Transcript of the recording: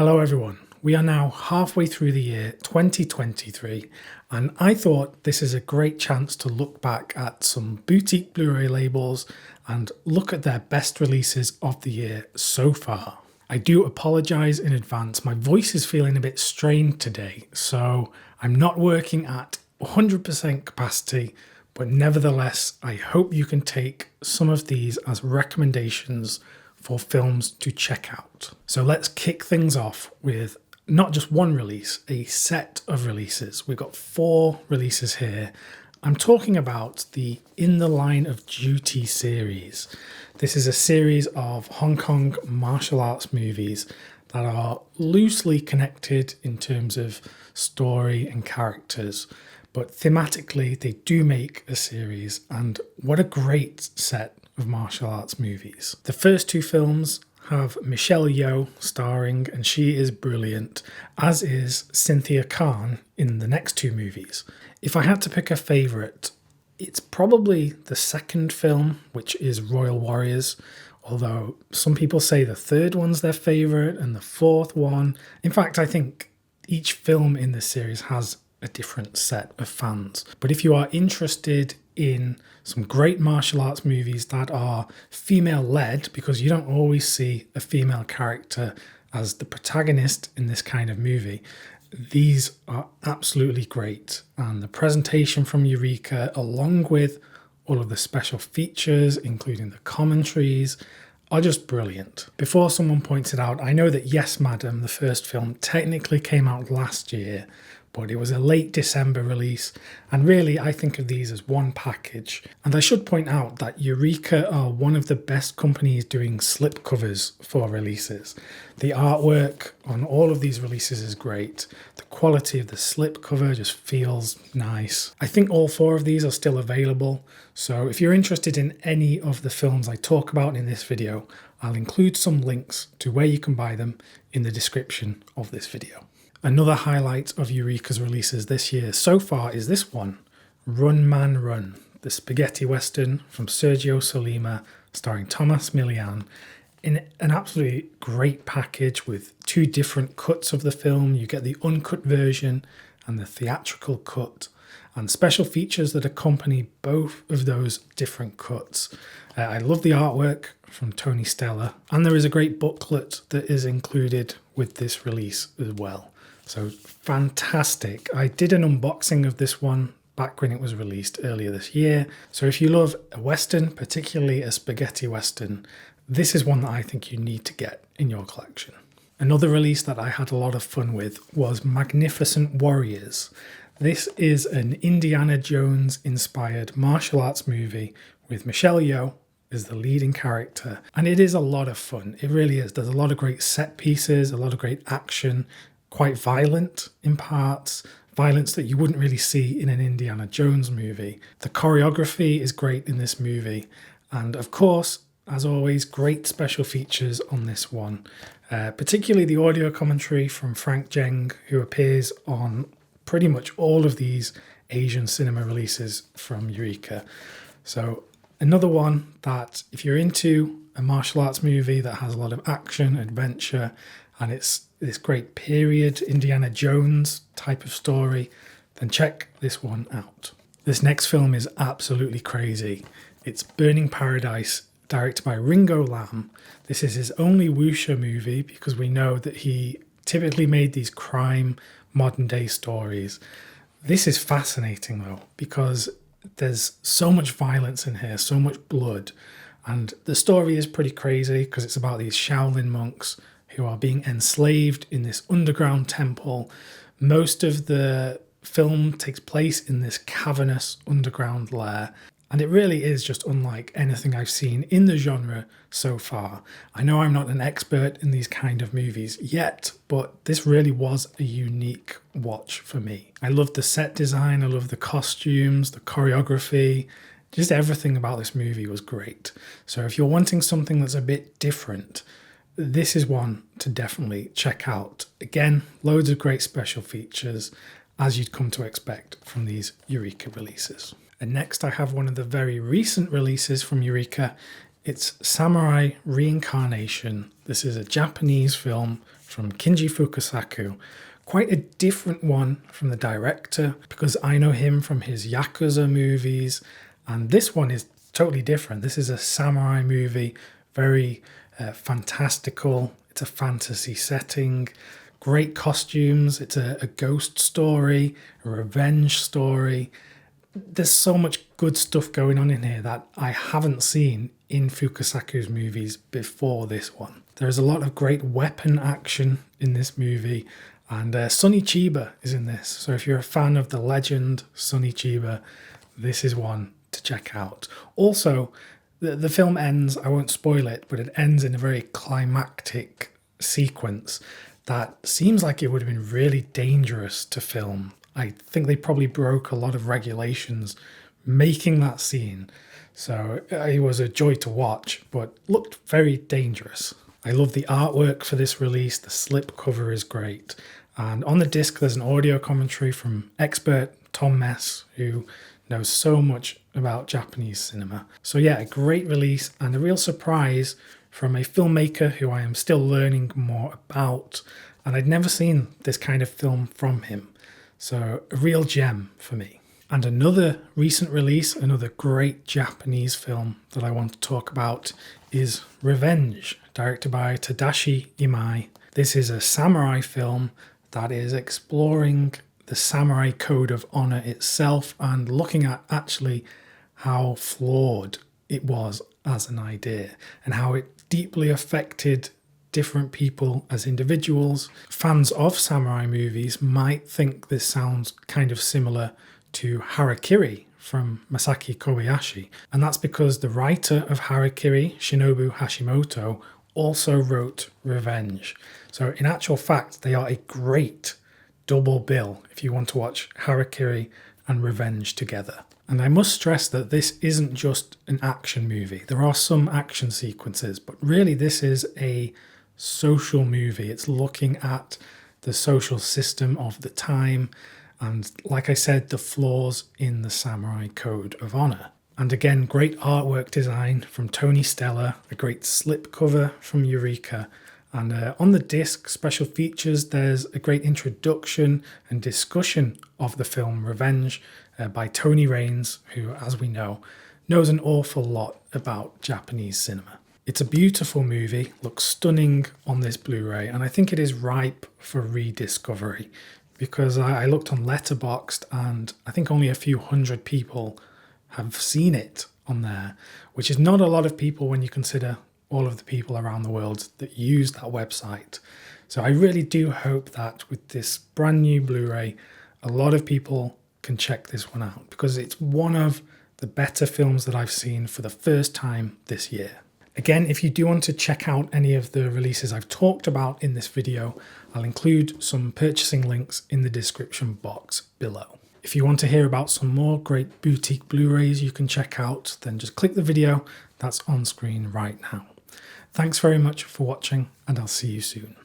Hello everyone, we are now halfway through the year 2023 and I thought this is a great chance to look back at some boutique Blu-ray labels and look at their best releases of the year so far. I do apologise in advance, my voice is feeling a bit strained today, so I'm not working at 100% capacity, but nevertheless I hope you can take some of these as recommendations for films to check out. So let's kick things off with not just one release, a set of releases. We've got 4 releases here. I'm talking about the In the Line of Duty series. This is a series of Hong Kong martial arts movies that are loosely connected in terms of story and characters, but thematically they do make a series, and what a great set of martial arts movies. The first 2 films have Michelle Yeoh starring, and she is brilliant, as is Cynthia Khan in the next 2 movies. If I had to pick a favourite, it's probably the second film, which is Royal Warriors, although some people say the third one's their favourite and the fourth one. In fact, I think each film in this series has a different set of fans. But if you are interested in some great martial arts movies that are female-led, because you don't always see a female character as the protagonist in this kind of movie, these are absolutely great. And the presentation from Eureka, along with all of the special features, including the commentaries, are just brilliant. Before someone points it out, I know that Yes Madam, the first film, technically came out last year, but it was a late December release, and really I think of these as one package. And I should point out that Eureka are one of the best companies doing slipcovers for releases. The artwork on all of these releases is great. The quality of the slipcover just feels nice. I think all 4 of these are still available, so if you're interested in any of the films I talk about in this video, I'll include some links to where you can buy them in the description of this video. Another highlight of Eureka's releases this year so far is this one, Run Man Run, the spaghetti western from Sergio Solima starring Thomas Milian, in an absolutely great package with 2 different cuts of the film. You get the uncut version and the theatrical cut, and special features that accompany both of those different cuts. I love the artwork from Tony Stella, and there is a great booklet that is included with this release as well. So fantastic. I did an unboxing of this one back when it was released earlier this year. So if you love a Western, particularly a spaghetti Western, this is one that I think you need to get in your collection. Another release that I had a lot of fun with was Magnificent Warriors. This is an Indiana Jones inspired martial arts movie with Michelle Yeoh as the leading character. And it is a lot of fun. It really is. There's a lot of great set pieces, a lot of great action, quite violent in parts, violence that you wouldn't really see in an Indiana Jones movie. The choreography is great in this movie, and of course, as always, great special features on this one, particularly the audio commentary from Frank Zheng, who appears on pretty much all of these Asian cinema releases from Eureka. So another one that if you're into a martial arts movie that has a lot of action, adventure, and it's this great period Indiana Jones type of story, then check this one out. This next film is absolutely crazy. It's Burning Paradise, directed by Ringo Lam. This is his only wuxia movie because we know that he typically made these crime modern day stories. This is fascinating though, because there's so much violence in here, so much blood, and the story is pretty crazy because it's about these Shaolin monks who are being enslaved in this underground temple. Most of the film takes place in this cavernous underground lair, and it really is just unlike anything I've seen in the genre so far. I know I'm not an expert in these kind of movies yet, but this really was a unique watch for me. I love the set design, I love the costumes, the choreography, just everything about this movie was great. So if you're wanting something that's a bit different, this is one to definitely check out. Again, loads of great special features, as you'd come to expect from these Eureka releases. And next I have one of the very recent releases from Eureka. It's Samurai Reincarnation. This is a Japanese film from Kinji Fukasaku. Quite a different one from the director, because I know him from his Yakuza movies, and this one is totally different. This is a samurai movie, very fantastical. It's a fantasy setting, great costumes. It's a ghost story, a revenge story. There's so much good stuff going on in here that I haven't seen in Fukasaku's movies before this one. There's a lot of great weapon action in this movie, and Sonny Chiba is in this. So if you're a fan of the legend Sonny Chiba, this is one to check out. Also, the film ends, I won't spoil it, but it ends in a very climactic sequence that seems like it would have been really dangerous to film. I think they probably broke a lot of regulations making that scene. So it was a joy to watch, but looked very dangerous. I love the artwork for this release. The slipcover is great. And on the disc, there's an audio commentary from expert Tom Mess, who knows so much about Japanese cinema. So yeah, a great release and a real surprise from a filmmaker who I am still learning more about. And I'd never seen this kind of film from him. So a real gem for me. And another recent release, another great Japanese film that I want to talk about is Revenge, directed by Tadashi Imai. This is a samurai film that is exploring the samurai code of honor itself and looking at actually how flawed it was as an idea and how it deeply affected different people as individuals. Fans of samurai movies might think this sounds kind of similar to Harakiri from Masaki Kobayashi, and that's because the writer of Harakiri, Shinobu Hashimoto, also wrote Revenge. So in actual fact, they are a great double bill if you want to watch Harakiri and Revenge together. And I must stress that this isn't just an action movie. There are some action sequences, but really this is a social movie. It's looking at the social system of the time and, like I said, the flaws in the samurai code of honor. And again, great artwork design from Tony Stella, a great slipcover from Eureka. And on the disc, special features, there's a great introduction and discussion of the film Revenge by Tony Raines, who, as we know, knows an awful lot about Japanese cinema. It's a beautiful movie, looks stunning on this Blu-ray, and I think it is ripe for rediscovery because I looked on Letterboxd and I think only a few hundred people have seen it on there, which is not a lot of people when you consider all of the people around the world that use that website. So I really do hope that with this brand new Blu-ray, a lot of people can check this one out because it's one of the better films that I've seen for the first time this year. Again, if you do want to check out any of the releases I've talked about in this video, I'll include some purchasing links in the description box below. If you want to hear about some more great boutique Blu-rays you can check out, then just click the video that's on screen right now. Thanks very much for watching, and I'll see you soon.